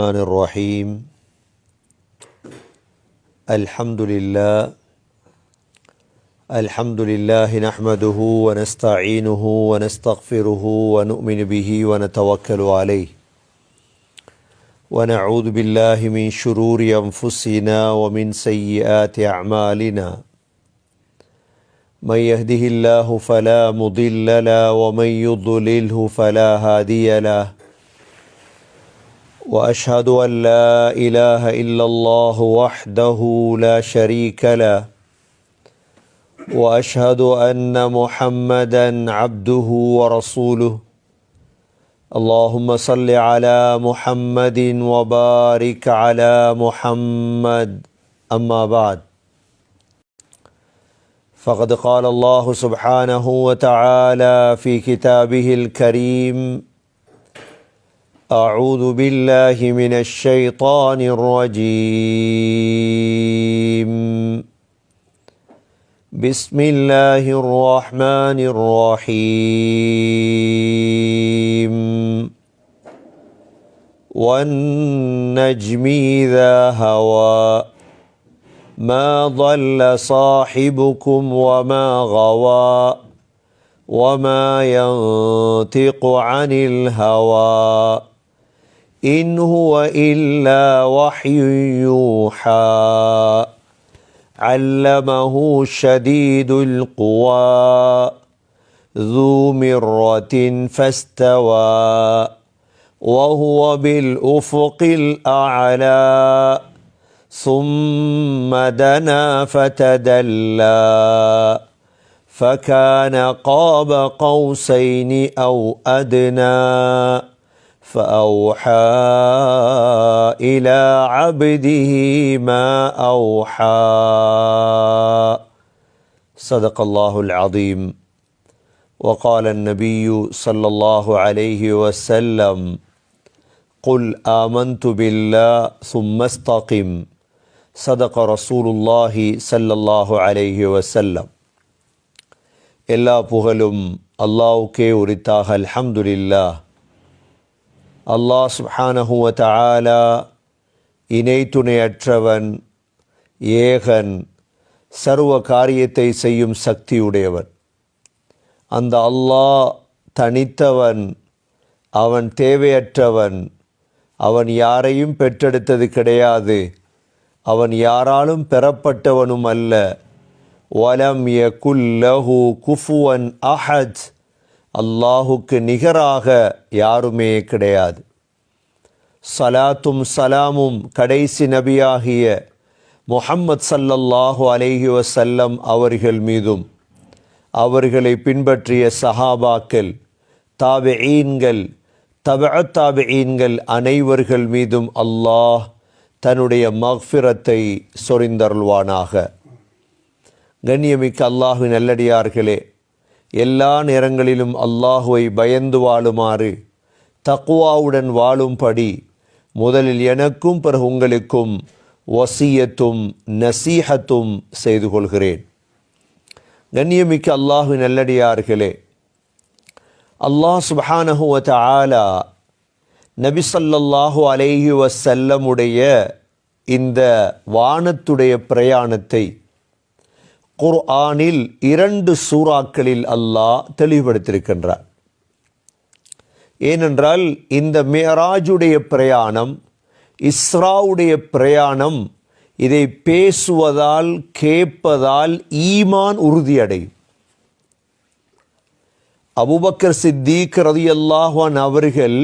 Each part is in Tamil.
الرحمن الرحيم الحمد لله نحمده ونستعينه ونستغفره ونؤمن به ونتوكل عليه ونعوذ بالله من شرور أنفسنا ومن سيئات أعمالنا من يهده الله فلا مضل له ومن يضلله فلا هادي له وأشهد أن لا إله إلا الله وحده لا شريك له وأشهد أن محمدا عبده ورسوله اللهم صل على محمد وبارك على محمد أما بعد فقد قال الله سبحانه وتعالى في كتابه الكريم أعوذ بالله من الشيطان الرجيم بسم الله الرحمن الرحيم والنجم إذا هوى ما ضل صاحبكم وما غوى وما ينطق عن الهوى إن هو إلا وحي يوحى علمه شديد القوى ذو مرة فاستوى وهو بالأفق الأعلى ثم دنا فتدلى فكان قاب قوسين أو أدنى فأوحى إلى عبده ما أوحى صدق الله العظيم وقال النبي صلى الله عليه وسلم قل آمنت بالله ثم استقم صدق رسول الله صلى الله عليه وسلم எல்லா புகழும் அல்லாஹ்வுக்கே உரித்தாக அல்ஹம்துலில்லாஹ். அல்லாஹ் சுப்ஹானஹு வ தஆலா இணை துணையற்றவன், ஏகன், சர்வ காரியத்தை செய்யும் சக்தியுடையவன். அந்த அல்லாஹ் தனித்தவன், அவன் தேவையற்றவன், அவன் யாரையும் பெற்றெடுத்தது கிடையாது, அவன் யாராலும் பெறப்பட்டவனும் அல்ல. வலம் யகுல் லஹு குஃபுவன் அஹத், அல்லாஹுக்கு நிகராக யாருமே கிடையாது. சலாத்தும் சலாமும் கடைசி நபியாகிய முஹம்மத் ஸல்லல்லாஹு அலைஹி வஸல்லம் அவர்கள் மீதும், அவர்களை பின்பற்றிய சஹாபாக்கள், தாபிஈன்கள், தபஅத் தாபிஈன்கள் அனைவர்கள் மீதும் அல்லாஹ் தன்னுடைய மக்ஃபிரத்தை சொரிந்தருள்வானாக. கண்ணியமிக்க அல்லாஹ்வின் நல்லடியார்களே, எல்லா நேரங்களிலும் அல்லாஹுவை பயந்து வாழுமாறு, தக்வாவுடன் வாழும்படி முதலில் எனக்கும் பிறகு உங்களுக்கும் வசியத்தும் நசீஹத்தும் செய்து கொள்கிறேன். கண்ணியமிக்க அல்லாஹ்வின் நல்லடியார்களே, அல்லாஹ் சுப்ஹானஹு வ தஆலா நபி ஸல்லல்லாஹு அலைஹி வஸல்லமுடைய இந்த வானத்துடைய பிரயாணத்தை குர்ஆனில் 2 சூறாக்களில் அல்லாஹ் தெளிவுபடுத்தியிருக்கின்றார். ஏனென்றால் இந்த மிஅராஜுடைய பிரயாணம், இஸ்ராவுடைய பிரயாணம், இதை பேசுவதால் கேட்பதால் ஈமான் உறுதியடையும். அபூபக்கர் சித்தீக் ரலியல்லாஹு அன்ஹு அவர்கள்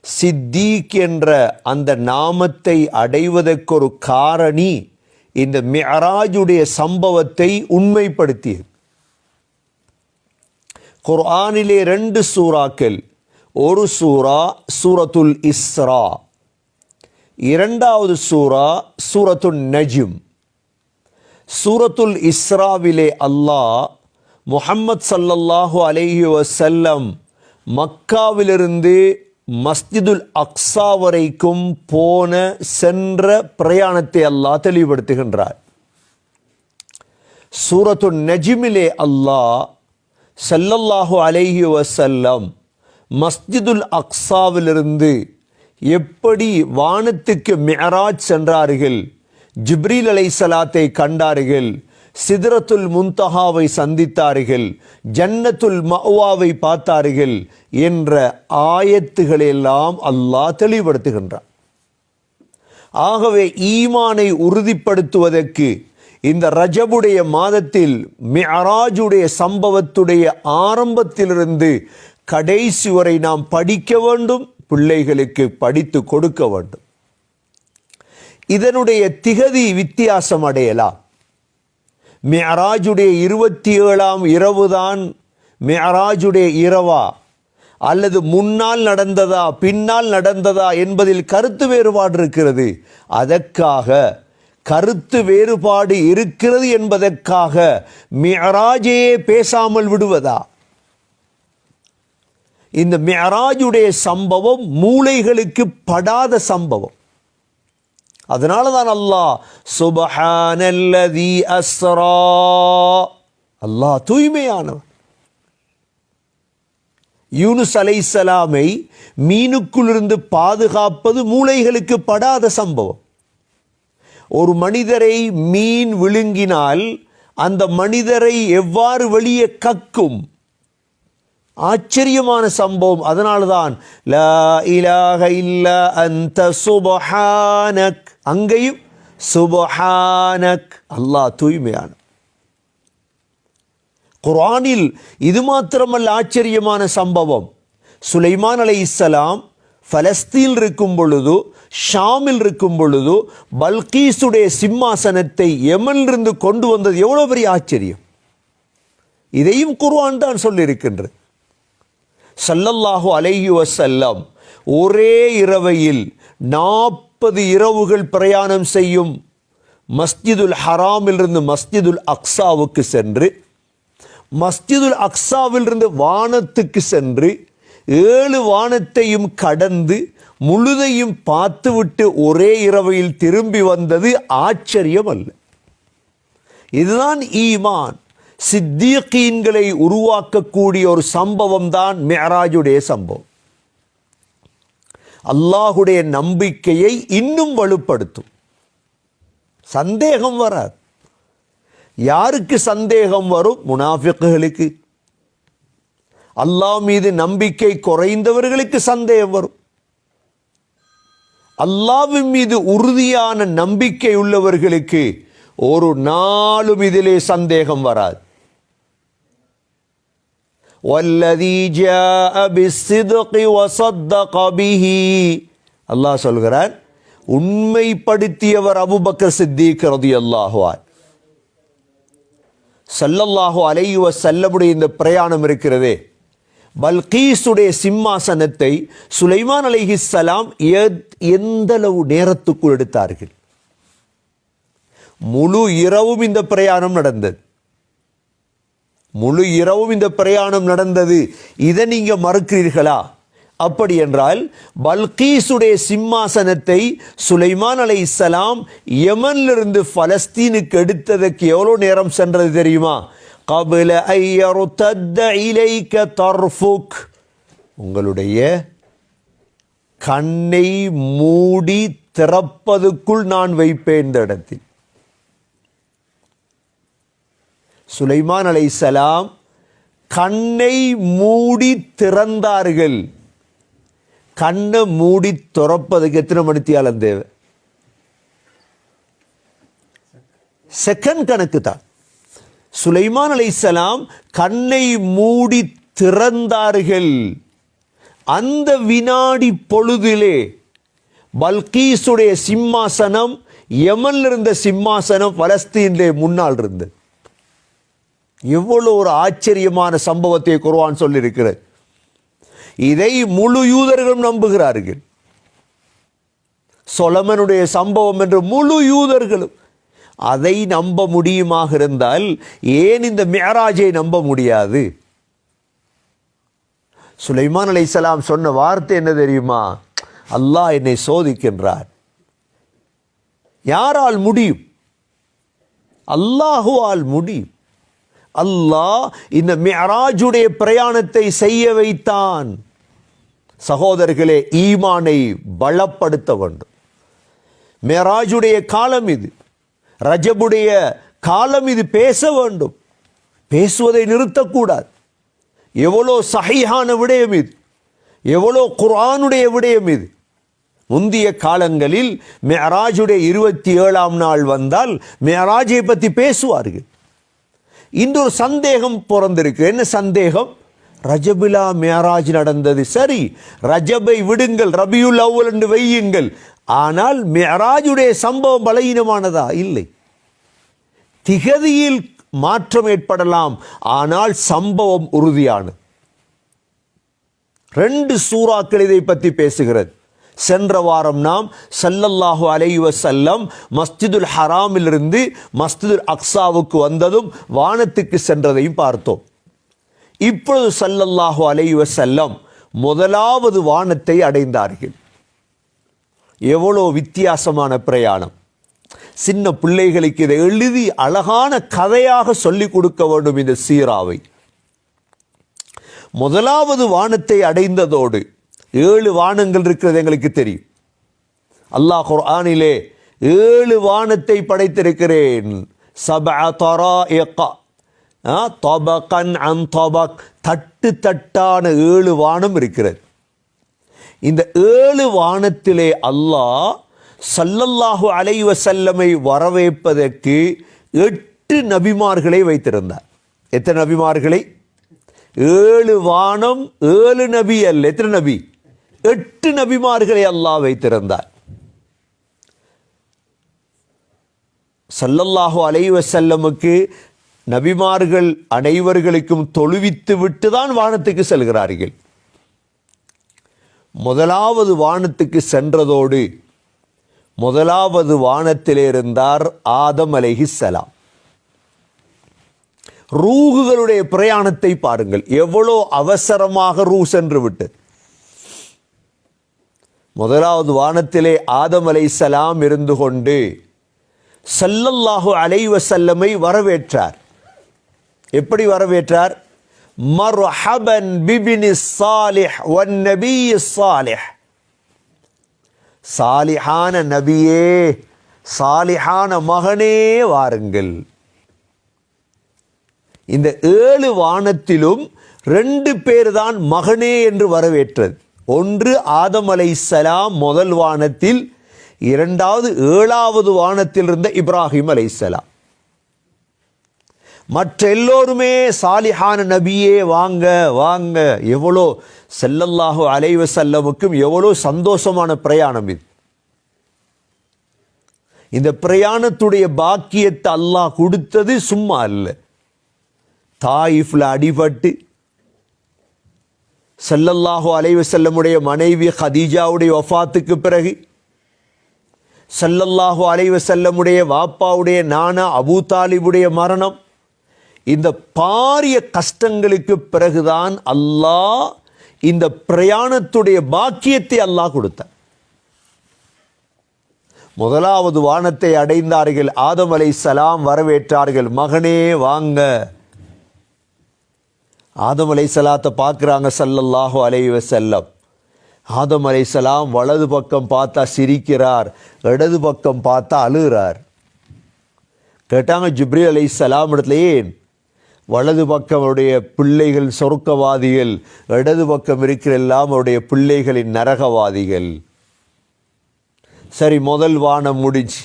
சித்தீக் என்ற அந்த நாமத்தை அடைவதற்கொரு காரணி இந்த மிஅராஜுடைய சம்பவத்தை உண்மைப்படுத்தியது. குர்ஆனிலே 2 சூறாக்கள், ஒரு சூரா சூரத்துல் இஸ்ரா, இரண்டாவது சூரா சூரத்துல் நஜ்ம். சூரத்துல் இஸ்ராவிலே அல்லாஹ் முஹம்மத் ஸல்லல்லாஹு அலைஹி வஸல்லம் மக்காவிலிருந்து மஸ்ஜிதுல் அக்ஸா வரைக்கும் சென்ற பிரயாணத்தை அல்லாஹ் தெளிவுபடுத்துகின்றார். சூரத்துன் நஜ்மிலே அல்லாஹ் ஸல்லல்லாஹு அலைஹி வஸல்லம் மஸ்ஜிதுல் அக்ஸாவிலிருந்து எப்படி வானத்துக்கு மிஅராஜ் சென்றார்கள், ஜிப்ரீல் அலைஹிஸ்ஸலாத்தை கண்டார்கள், சிதரத்துல் முன்தஹாவை சந்தித்தார்கள், ஜன்னத்துல் மஅவாவை பார்த்தார்கள் என்ற ஆயத்துகளெல்லாம் அல்லாஹ் தெளிவுபடுத்துகின்றான். ஆகவே ஈமானை உறுதிப்படுத்துவதற்கு இந்த ரஜபுடைய மாதத்தில் மிஅராஜுடைய சம்பவத்துடைய ஆரம்பத்திலிருந்து கடைசி வரை நாம் படிக்க வேண்டும், பிள்ளைகளுக்கு படித்து கொடுக்க வேண்டும். இதனுடைய திகதி வித்தியாசம் அடையலாம். மிஅராஜுடைய 27ஆம் இரவுதான் மிஅராஜுடைய இரவா அல்லது முன்னால் நடந்ததா பின்னால் நடந்ததா என்பதில் கருத்து வேறுபாடு இருக்கிறது. அதற்காக கருத்து வேறுபாடு இருக்கிறது என்பதற்காக மிஅராஜையே பேசாமல் விடுவதா? இந்த மிஅராஜுடைய சம்பவம் மூளைகளுக்கு படாத சம்பவம். அதனால தான் அல்லாஹ் சுப்ஹானல்லதி அஸ்ரா, அல்லாஹ் தூய்மையானவர். யூனுஸ் அலைஹிஸ்ஸலாமை மீனுக்குள்ளிருந்து பாதுகாப்பது மூளைகளுக்கு படாத சம்பவம். ஒரு மனிதரை மீன் விழுங்கினால் அந்த மனிதரை எவ்வாறு வெளியே கக்கும்? ஆச்சரியமான சம்பவம். அதனால்தான் லா இலாஹ இல்லா அன்த சுப்ஹானக், அங்கேயும் சுப்ஹானக், அல்லாஹ் தூய்மையான. குர்ஆனில் இது மாத்திரமல்ல ஆச்சரியமான சம்பவம். சுலைமான் அலைஹிஸ்ஸலாம் பலஸ்தீன் இருக்கும் பொழுது, ஷாமில் இருக்கும் பொழுது பல்கீசுடைய சிம்மாசனத்தை யமனிலிருந்து கொண்டு வந்தது எவ்வளவு பெரிய ஆச்சரியம். இதையும் குர்ஆன் தான் சொல்லியிருக்கின்றது. ஸல்லல்லாஹு அலைஹி வஸல்லம் ஒரே இரவையில் 40 இரவுகள் பிரயாணம் செய்யும் மஸ்ஜிதுல் ஹராமிலிருந்து மஸ்ஜிதுல் அக்ஸாவுக்கு சென்று, மஸ்ஜிதுல் அக்ஸாவிலிருந்து வானத்துக்கு சென்று 7 வானத்தையும் கடந்து முழுதையும் பார்த்துவிட்டு ஒரே இரவையில் திரும்பி வந்தது ஆச்சரியம் அல்ல. இதுதான் ஈமான். சித்தீகீன்களை உருவாக்கக்கூடிய ஒரு சம்பவம் தான் மிஅராஜுடைய சம்பவம். அல்லாஹுடைய நம்பிக்கையை இன்னும் வலுப்படுத்தும். சந்தேகம் வராது. யாருக்கு சந்தேகம் வரும்? முனாஃபிக்குகளுக்கு. அல்லாஹ் மீது நம்பிக்கை குறைந்தவர்களுக்கு சந்தேகம் வரும். அல்லாஹ்வின் மீது உறுதியான நம்பிக்கை உள்ளவர்களுக்கு ஒரு நாளும் இதிலே சந்தேகம் வராது. வல்லதீ ஜாஅ பிஸ்ஸித்கி வஸத்தக பிஹி, அல்லாஹ் சொல்கிறான், உண்மைப்படுத்தியவர் அபூபக்கர் சித்தீக் ரலியல்லாஹு அன்ஹு. ஸல்லல்லாஹு அலைஹி வஸல்லமுடைய இந்த பிரயாணம் இருக்கிறதே, பல்கீசுடைய சிம்மாசனத்தை சுலைமான் அலைஹிஸ்ஸலாம் எந்தளவு நேரத்துக்குள் எடுத்தார்கள்? முழு இரவும் இந்த பிரயாணம் நடந்தது. முழு இரவும் இந்த பிரயாணம் நடந்தது. இதை நீங்க மறுக்கிறீர்களா? அப்படி என்றால் பல்கீசுடைய சிம்மாசனத்தை சுலைமான் அலைஹிஸ்ஸலாம் யமனிலிருந்து பலஸ்தீனுக்கு எடுத்ததற்கு எவ்வளவு நேரம் சென்றது தெரியுமா? قبل أن يرتد إليك طرفك, உங்களுடைய கண்ணை மூடி திறப்பதுக்குள் நான் வைப்பேன் இந்த இடத்தில். சுலைமான் அலைஹிஸ்ஸலாம் கண்ணை மூடி திறந்தார்கள். கண்ணை மூடி திறப்பதுக்கு எத்தனை மணித்தியாலம் தேவை? செகண்ட் கணக்கு தான். சுலைமான் அலைஹிஸ்ஸலாம் கண்ணை மூடி திறந்தார்கள். அந்த வினாடி பொழுதிலே பல்கீசுடைய சிம்மாசனம், யமனில் இருந்த சிம்மாசனம் பலஸ்தீனிலே முன்னால் இருந்தது. எவ்வளவு ஒரு ஆச்சரியமான சம்பவத்தை குர்ஆன் சொல்லியிருக்கிறது. இதை முழு யூதர்களும் நம்புகிறார்கள். சொலமனுடைய சம்பவம் என்று முழு யூதர்களும் அதை நம்ப முடியுமாக இருந்தால் ஏன் இந்த மிஅராஜை நம்ப முடியாது? சுலைமான் அலைஹிஸ்ஸலாம் சொன்ன வார்த்தை என்ன தெரியுமா? அல்லாஹ் என்னை சோதிக்கின்றார். யாரால் முடியும்? அல்லாஹுவால் முடியும். அல்லாஹ் இந்த மிஅராஜுடைய பிரயாணத்தை செய்ய வைத்தான். சகோதரர்களே, ஈமானை பலப்படுத்த வேண்டும். மேராஜுடைய காலம் இது, ரஜபுடைய காலம் இது. பேச வேண்டும், பேசுவதை நிறுத்தக்கூடாது. எவ்வளோ சஹீஹான விடயம் இது, எவ்வளோ குர்ஆனுடைய விடயம் இது. முந்திய காலங்களில் மேராஜுடைய 27ஆம் நாள் வந்தால் மேராஜை பற்றி பேசுவார்கள். இன்று ஒரு சந்தேகம் பிறந்திருக்கு. என்ன சந்தேகம்? ரஜபிலா மேராஜ் நடந்தது, சரி, ரஜபை விடுங்கள், ரபியுல் அவ்வல் என்று வையுங்கள். ஆனால் மேராஜுடைய சம்பவம் பலகீனமானதா? இல்லை. திகதியில் மாற்றம் ஏற்படலாம், ஆனால் சம்பவம் உறுதியானது. 2 சூறாக்கள் இதை பற்றி பேசுகிறது. சென்ற வாரம் நாம் ஸல்லல்லாஹு அலைஹி வஸல்லம் மஸ்ஜிதுல் ஹராமிலிருந்து மஸ்ஜிதுல் அக்ஸாவுக்கு வந்ததும் வானத்துக்கு சென்றதையும் பார்த்தோம். இப்பொழுது ஸல்லல்லாஹு அலைஹி வஸல்லம் முதலாவது வானத்தை அடைந்தார்கள். எவ்வளோ வித்தியாசமான பிரயாணம்! சின்ன பிள்ளைகளுக்கு இதை எழுதி அழகான கதையாக சொல்லிக் கொடுக்க வேண்டும் இந்த சீராவை. முதலாவது வானத்தை அடைந்ததோடு 7 வானங்கள் இருக்கிறது எங்களுக்கு தெரியும். அல்லாஹ் குர்ஆனிலே 7 வானத்தை படைத்திருக்கிறேன். சபஅ தராயிக தபகன் அன் தபக், தட்டு தட்டான 7 வானம் இருக்கிறது. இந்த 7 வானத்திலே அல்லாஹ் ஸல்லல்லாஹு அலைஹி வஸல்லமை வரவேற்பதற்கு 8 நபிமார்களை வைத்திருந்தார். எத்தனை நபிமார்களை? 7 வானம், 7 நபி அல்ல. எத்தனை நபி? 8 நபிமார்களை அல்லாஹ் வைத்திருந்தார். ஸல்லல்லாஹு அலைஹி வஸல்லமுக்கு நபிமார்கள் அனைவர்களுக்கும் தொழுவித்து விட்டுதான் வானத்துக்கு செல்கிறார்கள். முதலாவது வானத்துக்கு சென்றதோடு முதலாவது வானத்திலே இருந்தார் ஆதம் அலைஹிஸ்ஸலாம். ரூகுகளுடைய பிரயாணத்தை பாருங்கள், எவ்வளோ அவசரமாக ரூ சென்று விட்டு. முதலாவது வானத்திலே ஆதம் அலைஹிஸ்ஸலாம் இருந்து கொண்டு ஸல்லல்லாஹு அலைஹி வஸல்லமை வரவேற்றார். எப்படி வரவேற்றார்? மர்ஹபன் பிபினி ஸாலிஹ் வன் நபிய் ஸாலிஹ். சாலிஹான நபியே, சாலிஹான மகனே வாருங்கள். இந்த 7 வானத்திலும் 2 பேர் தான் மகனே என்று வரவேற்றது. ஒன்று ஆதம் அலைஹிஸ்ஸலாம் முதல் வானத்தில், இரண்டாவது 7வது வானத்தில் இருந்த இப்ராஹிம் அலைஹிஸ்ஸலாம். மற்ற எல்லோருமே சாலிஹான நபியே வாங்க வாங்க. எவ்வளோ ஸல்லல்லாஹு அலைஹி வஸல்லமுக்கும் எவ்வளோ சந்தோஷமான பிரயாணம் இது. இந்த பிரயாணத்துடைய பாக்கியத்தை அல்லாஹ் கொடுத்தது சும்மா அல்ல. தாயிஃப்ல அடிபட்டு ஸல்லல்லாஹு அலைஹி வஸல்லமுடைய மனைவி ஹதீஜாவுடைய வஃபாத்துக்கு பிறகு, ஸல்லல்லாஹு அலைஹி வஸல்லமுடைய வாப்பாவுடைய நானா அபூ தாலிபுடைய மரணம், இந்த பாரிய கஷ்டங்களுக்கு பிறகுதான் அல்லாஹ் இந்த பிரயாணத்துடைய பாக்கியத்தை அல்லாஹ் கொடுத்தார். முதலாவது வானத்தை அடைந்தார்கள். ஆதம் அலைஹிஸ்ஸலாம் வரவேற்றார்கள். மகனே வாங்க. ஆதம் அலைஹிஸ்ஸலாத்தை பார்க்குறாங்க ஸல்லல்லாஹு அலைஹி வஸல்லம். ஆதம் அலைஹிஸ்ஸலாம் வலது பக்கம் பார்த்தா சிரிக்கிறார், இடது பக்கம் பார்த்தா அழுகிறார். கேட்டாங்க ஜிப்ரீல் அலைஹிஸ்ஸலாம் இடத்துல, ஏன் வலது பக்கம் அவருடைய பிள்ளைகள் சொர்க்கவாதிகள், இடது பக்கம் இருக்கிற எல்லாம் அவருடைய பிள்ளைகளின் நரகவாதிகள். சரி, முதல் வானம் முடிஞ்சு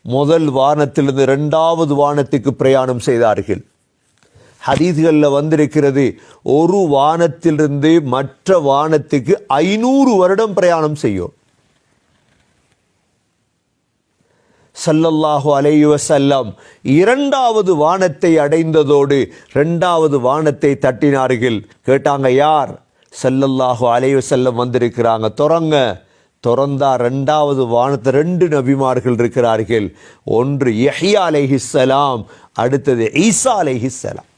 முதல் வானத்திலிருந்து 2வது வானத்துக்கு பிரயாணம் செய்தார்கள். ஹதீஸ்களில் வந்திருக்கிறது, ஒரு வானத்திலிருந்து மற்ற வானத்துக்கு 500 வருடம் பிரயாணம் செய்யும். ஸல்லல்லாஹு அலைஹி வஸல்லம் 2வது வானத்தை அடைந்ததோடு 2வது வானத்தை தட்டினார்கள். கேட்டாங்க, யார்? ஸல்லல்லாஹு அலைஹி வஸல்லம் வந்திருக்கிறாங்க, திறங்க. திறந்தா 2வது வானத்தில் 2 நபிமார்கள் இருக்கிறார்கள். ஒன்று யஹ்யா அலைஹிஸ்ஸலாம், அடுத்தது ஈசா அலைஹிஸ்ஸலாம்.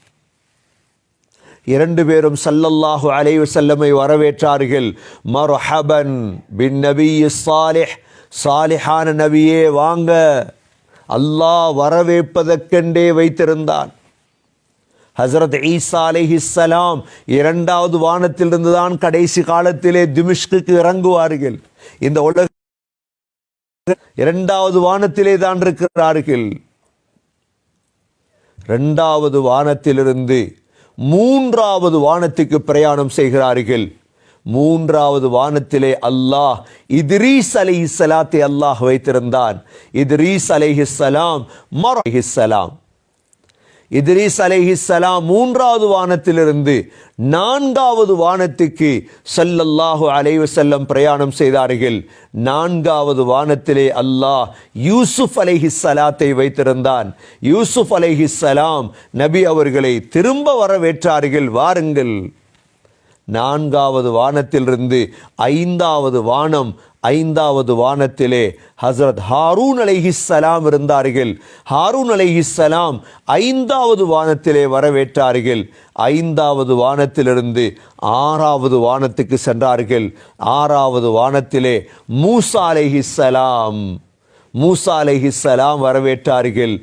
2 பேரும் ஸல்லல்லாஹு அலைஹி வஸல்லமை வரவேற்றார்கள். மர்ஹபன் பின் நபிய் ஸாலிஹ், சாலிஹான நபியே வாங்க. அல்லாஹ் வரவேற்பதற்கென்றே வைத்திருந்தான். ஹஸரத் ஈசா அலைஹிஸ்ஸலாம் இரண்டாவது வானத்திலிருந்து தான் கடைசி காலத்திலே திமிஷ்குக்கு இறங்குவார்கள். இந்த உலக இரண்டாவது வானத்திலே தான் இருக்கிறார்கள். இரண்டாவது வானத்திலிருந்து மூன்றாவது வானத்துக்கு பிரயாணம் செய்கிறார்கள். மூன்றாவது வானத்திலே அல்லாஹ் இத்ரீஸ் அலைஹிஸ்ஸலாத்தை அல்லாஹ் வைத்திருந்தான். இத்ரீஸ் அலைஹிஸ்ஸலாம் மர்ஹிஸ்ஸலாம். இத்ரீஸ் அலைஹிஸ்ஸலாம் மூன்றாவது வானத்திலிருந்து நான்காவது வானத்துக்கு ஸல்லல்லாஹு அலைஹி வஸல்லம் பிரயாணம் செய்தார்கள். நான்காவது வானத்திலே அல்லாஹ் யூசுப் அலைஹிஸ்ஸலாத்தை வைத்திருந்தான். யூசுப் அலைஹிஸ்ஸலாம் நபி அவர்களை திரும்ப வரவேற்றார்கள், வாருங்கள். நான்காவது வானத்திலிருந்து ஐந்தாவது வானம், ஐந்தாவது வானத்திலே ஹஸரத் ஹாரூன் அலைஹிஸ்ஸலாம் இருந்தார்கள். ஹாரூன் அலைஹிஸ்ஸலாம் ஐந்தாவது வானத்திலே வரவேற்றார்கள். ஐந்தாவது வானத்திலிருந்து ஆறாவது வானத்துக்கு சென்றார்கள். ஆறாவது வானத்திலே மூசா அலைஹிஸ்ஸலாம் வரவேற்றார்கள்.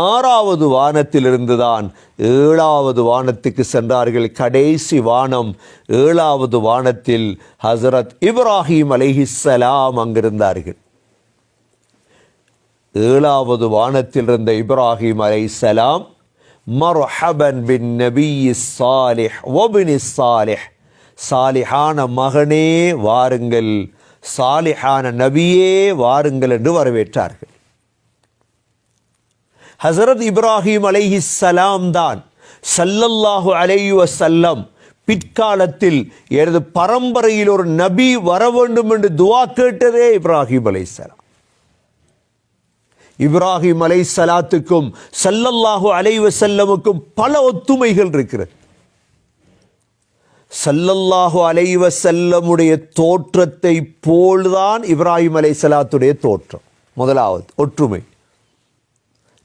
ஆறாவது வானத்திலிருந்து தான் ஏழாவது வானத்துக்கு சென்றார்கள். கடைசி வானம் ஏழாவது வானத்தில் ஹஸரத் இப்ராஹிம் அலைஹிஸ்ஸலாம் அங்கிருந்தார்கள். ஏழாவது வானத்தில் இருந்த இப்ராஹிம் அலைஹிஸ்ஸலாம் மர்ஹபன் பின் நபிய் ஸாலிஹ் வபினி ஸாலிஹ், சாலிஹான மகனே வாருங்கள், சாலிஹான நபியே வாருங்கள் என்று வரவேற்றார்கள். ஹஸரத் இப்ராஹிம் அலைஹிஸ்ஸலாம் தான் ஸல்லல்லாஹு அலைஹி வஸல்லம் பிற்காலத்தில் எனது பரம்பரையில் ஒரு நபி வர வேண்டும் என்று துஆ கேட்டதே இப்ராஹிம் அலைஹிஸ்ஸலாம். இப்ராஹிம் அலைஹிஸ்ஸலாத்துக்கும் ஸல்லல்லாஹு அலைஹி வஸல்லமுக்கும் பல ஒத்துமைகள் இருக்கிறது. ஸல்லல்லாஹு அலைஹி வஸல்லமுடைய தோற்றத்தை போல்தான் இப்ராஹிம் அலைஹிஸ்ஸலாத்துடைய தோற்றம். முதலாவது ஒற்றுமை.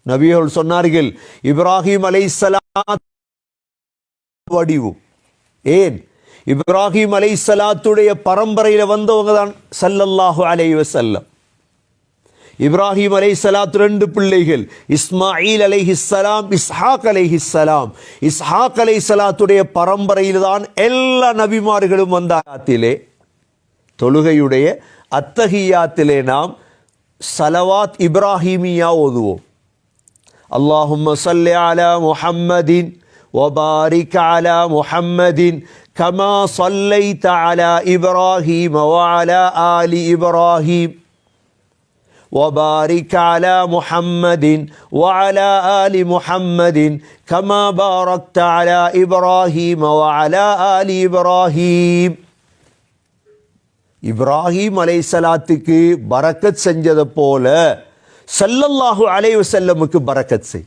நபிகள் சொன்னார்கள், இப்ராஹிம் அலைஹிஸ்ஸலாம் வடிவும். ஏன்? இப்ராஹிம் அலைஹிஸ்ஸலாத்துடைய பரம்பரையில் வந்தவங்க தான் ஸல்லல்லாஹு அலைஹி வஸல்லம். இப்ராஹிம் அலைஹிஸ்ஸலாத்து ரெண்டு பிள்ளைகள், இஸ்மாயில் அலைஹிஸ்ஸலாம், இஸ்ஹாக் அலைஹிஸ்ஸலாம். இஸ்ஹாக் அலைஹிஸ்ஸலாத்துடைய பரம்பரையில் தான் எல்லா நபிமார்களும் வந்தாத்திலே. தொழுகையுடைய அத்தஹியாத்திலே நாம் ஸலவாத் இப்ராஹிமியா ஓதுவோம். اللهم صل على محمد وبارك على محمد كما صليت على إبراهيم وعلى آل إبراهيم وبارك على محمد وعلى آل محمد كما باركت على إبراهيم وعلى آل إبراهيم. இப்ராஹிம் அலைஹிஸ்ஸலாத்துக்கு பரக்கத் செஞ்சது போல ஸல்லல்லாஹு அலைஹி வஸல்லமுக்கு பரக்கத் செய்.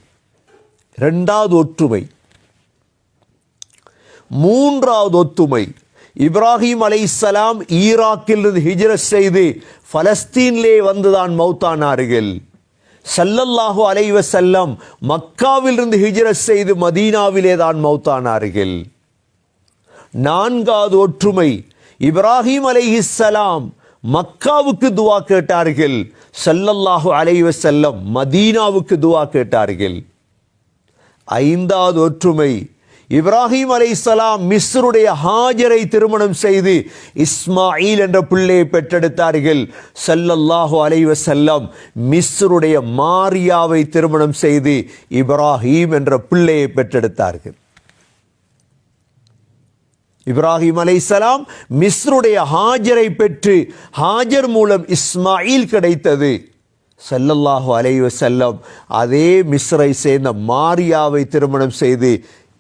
இரண்டாவது ஒற்றுமை. மூன்றாவது ஒற்றுமை, இப்ராஹிம் அலைஹிஸ்ஸலாம் ஈராக்கிலிருந்து ஹிஜ்ரத் செய்து பலஸ்தீனிலே வந்துதான் மௌத்தானார்கள். ஸல்லல்லாஹு அலைஹி வஸல்லம் மக்காவிலிருந்து ஹிஜ்ரத் செய்து மதீனாவிலே தான் மௌத்தானார்கள். நான்காவது ஒற்றுமை, இப்ராஹிம் அலைஹிஸ்ஸலாம் மக்காவுக்கு துவா கேட்டார்கள், ஸல்லல்லாஹு அலைஹி வஸல்லம் மதீனாவுக்கு துவா கேட்டார்கள். ஐந்தாவது ஒற்றுமை, இப்ராஹிம் அலைஹிஸ்ஸலாம் மிஸ்ருடைய ஹாஜரை திருமணம் செய்து இஸ்மாயில் என்ற பிள்ளையை பெற்றெடுத்தார்கள். ஸல்லல்லாஹு அலைஹி வஸல்லம் மிஸ்ருடைய மாரியாவை திருமணம் செய்து இப்ராஹிம் என்ற பிள்ளையை பெற்றெடுத்தார்கள். இப்ராஹிம் அலைஹிஸ்ஸலாம் மிஸ்ருடைய ஹாஜரை பெற்று ஹாஜர் மூலம் இஸ்மாயில் கிடைத்தது. ஸல்லல்லாஹு அலைஹி வஸல்லம் அதே மிஸ்ரை சேர்ந்த மாரியாவை திருமணம் செய்து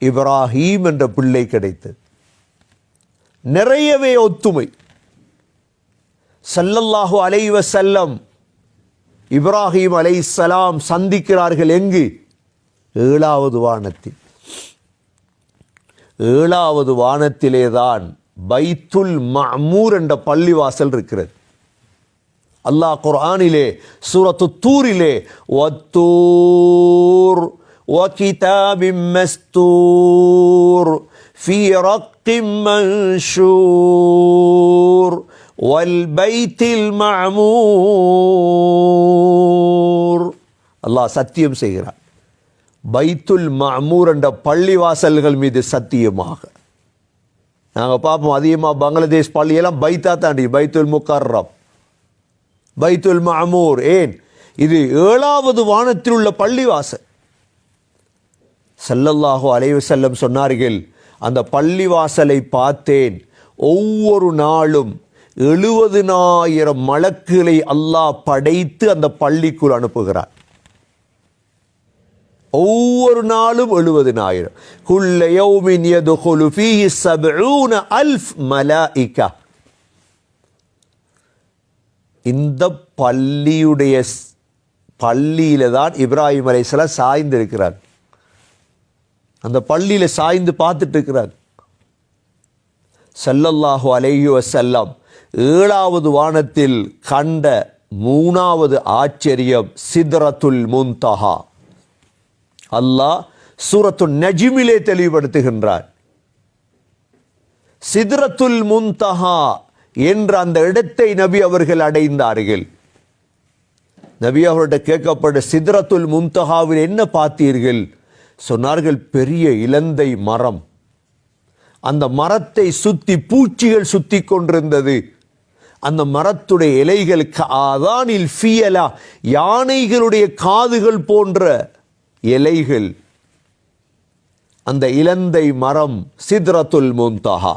இப்ராஹிம் என்ற பிள்ளை கிடைத்தது. நிறையவே ஒத்துமை. ஸல்லல்லாஹு அலைஹி வஸல்லம் இப்ராஹிம் அலைஹிஸ்ஸலாம் சந்திக்கிறார்கள். எங்கு? ஏழாவது வானத்தில். ஏழாவது வானத்திலேதான் பைத்துல் மஅமூர் என்ற பள்ளிவாசல் இருக்கிறது. அல்லாஹ் குர்ஆனிலே சூரத்து தூரிலே வத்தூர் வகிதாபிம் மஸ்தூர் ஃபீ ரக்கிம் மன்ஷூர் வல் பைத்தில் மஅமூர், அல்லாஹ் சத்தியம் செய்கிறார். பைத்துல் மஅமூர் என்ற பள்ளிவாசல்கள் மீது சத்தியமாக. நாங்கள் பார்ப்போம் அதிகமாக பங்களாதேஷ் பள்ளியெல்லாம் பைத்தா தாண்டி பைத்துல் முக்கர்ரம், பைத்துல் மஅமூர். ஏன்? இது 7வது வானத்தில் உள்ள பள்ளிவாசல். ஸல்லல்லாஹு அலைஹி வஸல்லம் சொன்னார்கள், அந்த பள்ளிவாசலை பார்த்தேன், ஒவ்வொரு நாளும் 70,000 மலக்குகளை அல்லாஹ் படைத்து அந்த பள்ளிக்குள் அனுப்புகிறார். ஒவ்வொரு நாளும் 70,000. குல்ல யௌமின் யதுகுலு ஃபீஹி 70,000 மலாயிகா. இந்த பள்ளியில தான் இப்ராஹிம் அலைஹிஸ்ஸலாம் சாய்ந்து இருக்கிறார். அந்த பள்ளியில சாய்ந்து பார்த்துட்டு இருக்கிறார். ஸல்லல்லாஹு அலைஹி வஸல்லம் 7வது வானத்தில் கண்ட 3வது ஆச்சரியம் சித்ரத்துல் முன்தஹா. அல்லாஹ் சூரத்துன் நஜ்மிலே தெளிவுபடுத்துகின்றார். சித்ரத்துல் முன்தஹா என்ற அந்த இடத்தை நபி அவர்கள் அடைந்தார்கள். நபி அவர்கிட்ட கேட்கப்பட்ட சித்ரத்துல் முன்தஹாவில் என்ன பார்த்தீர்கள்? சொன்னார்கள், பெரிய இலந்தை மரம். அந்த மரத்தை சுத்தி பூச்சிகள் சுத்தி கொண்டிருந்தது. அந்த மரத்துடைய இலைகளுக்கு ஆதானில் ஃபியலா, யானைகளுடைய காதுகள் போன்ற இலைகள். அந்த இலந்தை மரம் சித்ரத்துல் முன்தஹா.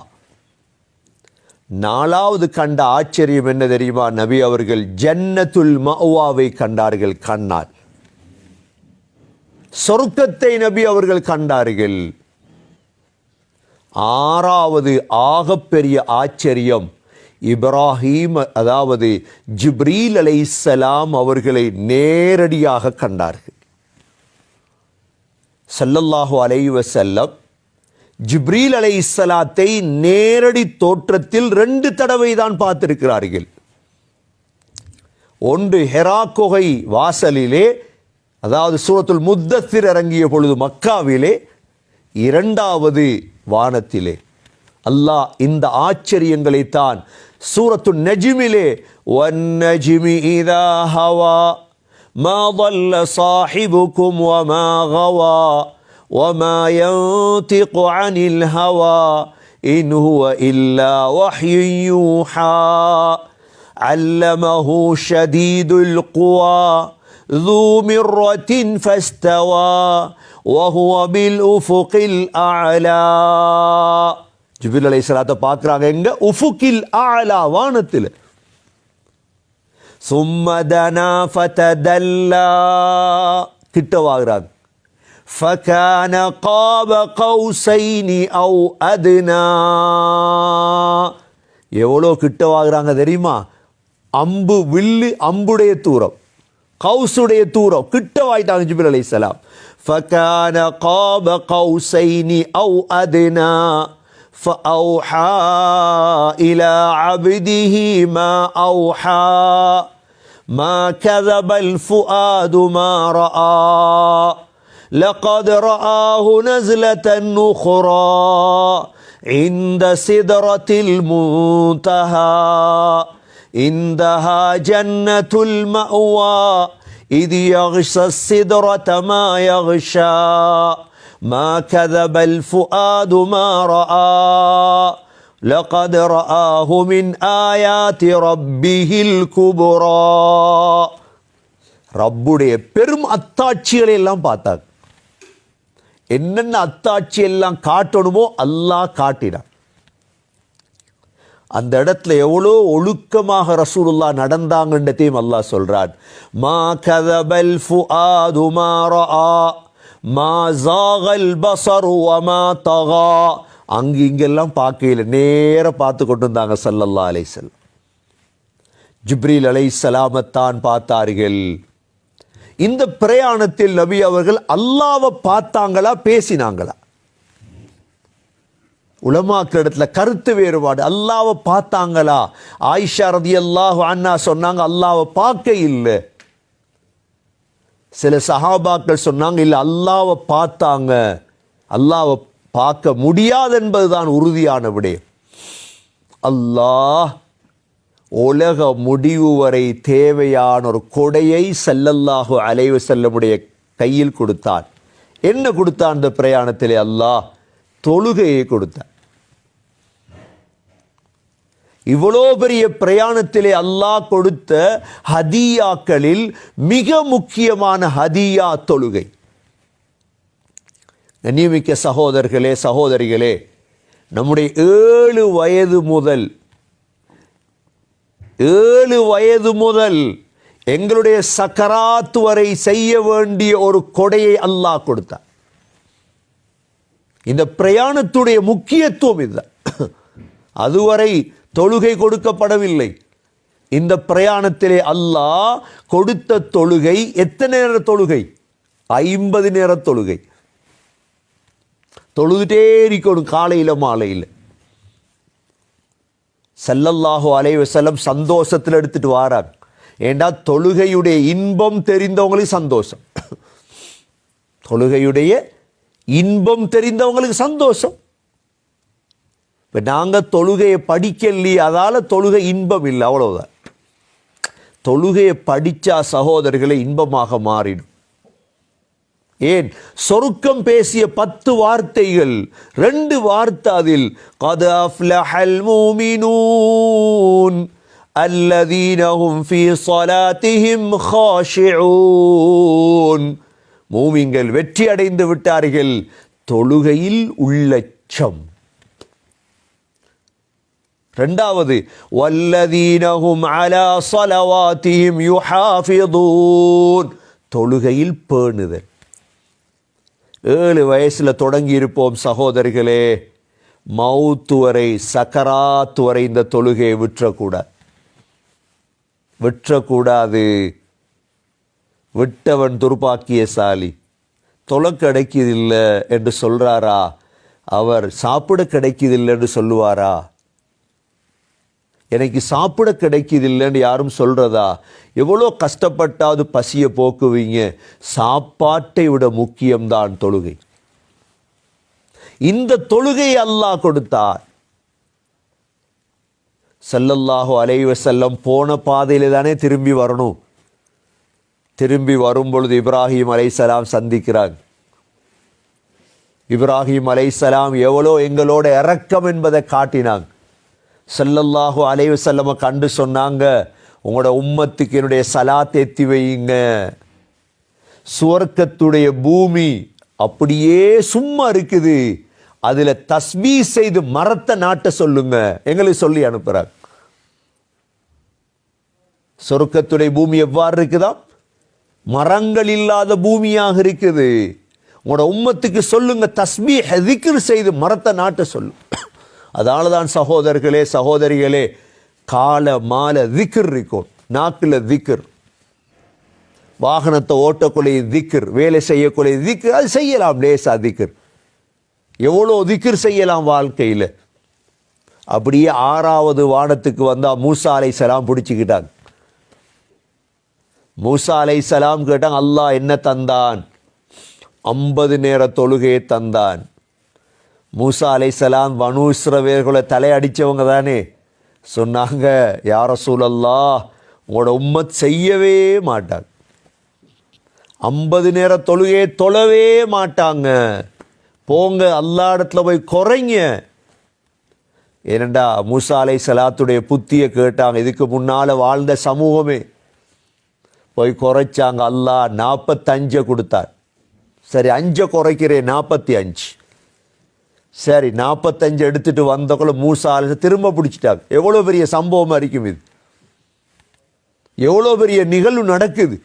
4வது கண்ட ஆச்சரியம் என்ன தெரியுமா? நபி அவர்கள் ஜன்னத்துல் மஅவாவை கண்டார்கள். கண்ணால் சொர்க்கத்தை நபி அவர்கள் கண்டார்கள். 6வது ஆகப்பெரிய ஆச்சரியம் இப்ராஹீம், அதாவது ஜிப்ரீல் அலைஹிஸ்ஸலாம் அவர்களை நேரடியாக கண்டார்கள். ஸல்லல்லாஹு அலைஹி வஸல்லம் ஜிப்ரீல் அலைஹிஸ்ஸலாத்தை நேரடி தோற்றத்தில் 2 தடவை தான் பார்த்திருக்கிறார்கள். ஒன்று ஹெரா குகை வாசலிலே, அதாவது சூரத்துல் முத்தத்திர் இறங்கிய பொழுது மக்காவிலே, 2வது வானத்திலே. அல்லாஹ் இந்த ஆச்சரியங்களை தான் சூரத்துன் நஜ்மிலே வன்னஜ்மி இதா ஹவா மா ضل صاحبكم وما غوى وما ينطق عن الهوى إن هو إلا وحي يوحى علمه شديد القوى ذو مرة فاستوى وهو بالأفق الأعلى. ஜிப்ரீல் அலைஹிஸ்ஸலாத்தை பார்க்குறாங்க எங்க? உஃபுகில் அஅலா, வானத்தில். ثم دنا فتدلى, கிட்டவாகிறாங்க. فكان قاب قوسين أو أدنى. எவ்வளோ கிட்டவாகிறாங்க தெரியுமா? அம்பு வில்லு, அம்புடைய தூரம், கௌசுடைய தூரம், கிட்டவாயிட்டாங்க ஜிப்ரீல் அலைஹிஸ்ஸலாம். فكان قاب قوسين أو أدنى فأوحى إلى عبده ما أوحى ما كذب الفؤاد ما رأى لقد رآه نزلة أخرى عند سدرة المنتهى عندها جنة المأوى إذ يغشى السدرة ما يغشى ما كذب الفؤاد ما رأى لقد رآه من آيات ربه الكبرى. ரப்புடைய பெரும் அத்தாட்சிகளை எல்லாம் பார்த்தார். என்னென்ன அத்தாட்சி எல்லாம் காட்டணுமோ அல்லாஹ் காட்டினார். அந்த இடத்துல எவ்வளோ ஒழுக்கமாக ரசூலுல்லாஹ் நடந்தாங்கன்றதையும் அல்லாஹ் சொல்றான். மா கதபல் ஃபுஆது மா ரஆ மா ஸாகல் பஸரு வமா தகா. அங்கு இங்கெல்லாம் பார்க்கையில் நேர பார்த்து கொண்டு இருந்தாங்க ஸல்லல்லாஹு அலைஹி வஸல்லம். ஜிப்ரீல் அலைஹிஸ்ஸலாமத்தான் பார்த்தார்கள். இந்த பிரயாணத்தில் நபி அவர்கள் அல்லாஹ்வை பார்த்தாங்களா, பேசினாங்களா? உலமாக்கள் இடத்துல கருத்து வேறுபாடு. அல்லாஹ்வை பார்த்தாங்களா? ஆயிஷா ரலியல்லாஹு அன்ஹா சொன்னாங்க அல்லாஹ்வை பார்க்க இல்லை. சில சஹாபாக்கள் சொன்னாங்க இல்லை அல்லாஹ்வை பார்த்தாங்க, அல்லாஹ்வை பார்க்க முடியாது என்பதுதான் உறுதியான விடயம். அல்லாஹ் உலக முடிவு வரை தேவையான ஒரு கொடையை ஸல்லல்லாஹு அலைஹி வஸல்லமுடைய கையில் கொடுத்தான். என்ன கொடுத்தான் அந்த பிரயாணத்திலே? அல்லாஹ் தொழுகையை கொடுத்தான். இவ்வளோ பெரிய பிரயாணத்திலே அல்லாஹ் கொடுத்த ஹதியாக்களில் மிக முக்கியமான ஹதியா தொழுகை. கண்ணியமிக்க சகோதரர்களே, சகோதரிகளே, நம்முடைய 7 வயது முதல் எங்களுடைய சக்கராத் வரை செய்ய வேண்டிய ஒரு கொடையை அல்லாஹ் கொடுத்தார். இந்த பிரயாணத்துடைய முக்கியத்துவம் இதுதான். அதுவரை தொழுகை கொடுக்கப்படவில்லை. இந்த பிரயாணத்திலே அல்லாஹ் கொடுத்த தொழுகை எத்தனை நேர தொழுகை? 50 நேர தொழுகை. தொழுதுட்டே இருக்கணும், காலையில் மாலையில். ஸல்லல்லாஹு அலைஹி வஸல்லம் சந்தோஷத்தில் எடுத்துட்டு வாராங்க. ஏண்டா தொழுகையுடைய இன்பம் தெரிந்தவங்களுக்கு சந்தோஷம், தொழுகையுடைய இன்பம் தெரிந்தவங்களுக்கு சந்தோஷம். இப்போ நாங்கள் தொழுகையை படிக்கலையே, அதால் தொழுகை இன்பம் இல்லை, அவ்வளவுதான். தொழுகையை படித்தா சகோதரர்களை இன்பமாக மாறிடும். ஏன்? சொருக்கம் பேசிய 10 வார்த்தைகள், 2 வார்த்தை அதில் قد أفلح المؤمنون الذين هم في صلاتهم خاشعون. மூமின்கள் வெற்றி அடைந்து விட்டார்கள் தொழுகையில் உள்ளச்சம். இரண்டாவது والذين هم على صلواتهم يحافظون. தொழுகையில் பேணுதல். 7 வயசில் தொடங்கி இருப்போம் சகோதரிகளே, மௌத்து வரை, சக்கராத் வரை இந்த தொழுகையை விற்றக்கூடாது. விட்டவன் துர்பாக்கியசாலி. தொலை கிடைக்குதில்லை என்று சொல்றாரா? அவர் சாப்பிட கிடைக்குதில்லை என்று சொல்லுவாரா? எனக்கு சாப்பிட கிடைக்குதில்லைன்னு யாரும் சொல்றதா? எவ்வளோ கஷ்டப்பட்டாவது பசியை போக்குவீங்க. சாப்பாட்டை விட முக்கியம்தான் தொழுகை. இந்த தொழுகை அல்லாஹ் கொடுத்தார். ஸல்லல்லாஹு அலைஹி வஸல்லம் போன பாதையில தானே திரும்பி வரணும். திரும்பி வரும் பொழுது இப்ராஹிம் அலைஹிஸ்ஸலாம் சந்திக்கிறாங்க. இப்ராஹிம் அலைஹிஸ்ஸலாம் எவ்வளோ எங்களோட இரக்கம் என்பதை காட்டினாங்க. ஸல்லல்லாஹு அலைஹி வஸல்லம் கண்டு சொன்னாங்க, உங்களோட உம்மத்துக்கு என்னுடைய சலாத் ஏத்தி வையுங்க. சுவர்க்கத்துடைய பூமி அப்படியே சும்மா இருக்குது, அதுல தஸ்பீஹ் செய்து மரத்தை நாட்ட சொல்லுங்க, எங்களுக்கு சொல்லி அனுப்புறாங்க. சொர்க்கத்துடைய பூமி எவ்வாறு இருக்குதா? மரங்கள் இல்லாத பூமியாக இருக்குது. உங்களோட உம்மத்துக்கு சொல்லுங்க, தஸ்பீஹ் திக்ர் செய்து மரத்தை நாட்ட சொல்லு. அதனால தான் சகோதரர்களே, சகோதரிகளே, கால மால திக்ர் இருக்கும். நாக்கில் திக்ர், வாகனத்தை ஓட்டக்குள்ளே திக்ர், வேலை செய்யக்குள்ளே திக்ர், அது செய்யலாம் லேசா திக்ர். எவ்வளோ திக்ர் செய்யலாம் வாழ்க்கையில். அப்படியே 6வது வானத்துக்கு வந்தால் மூசா அலைஹிஸ்ஸலாம் பிடிச்சிக்கிட்டாங்க. மூசா அலைஹிஸ்ஸலாம் கேட்டாங்க, அல்லாஹ் என்ன தந்தான்? 50 நேர தொழுகையை தந்தான். மூசா அலைஹிஸ்ஸலாம் பனூ இஸ்ரவேல்களை தலையடித்தவங்க தானே. சொன்னாங்க, யா ரசூலல்லாஹ், உங்களோட உம்மத் செய்யவே மாட்டாங்க, 50 நேர தொழுகையை தொழவே மாட்டாங்க. போங்க அல்லாஹ் இடத்துல போய் குறைங்க. ஏனண்டா மூசா அலைஹிஸ்ஸலாத்துடைய புத்தியை கேட்டாங்க. இதுக்கு முன்னால் வாழ்ந்த சமூகமே போய் குறைச்சாங்க. அல்லாஹ் 45 கொடுத்தார். சரி 5 குறைக்கிறேன், 45. சரி 45 எடுத்துட்டு வந்தக்குள்ள மூசா அலைஹிஸ்ஸலாம் திரும்ப பிடிச்சிட்டாங்க. எவ்வளோ பெரிய சம்பவமாக இருக்கும் இது, எவ்வளோ பெரிய நிகழ்வு நடக்குது,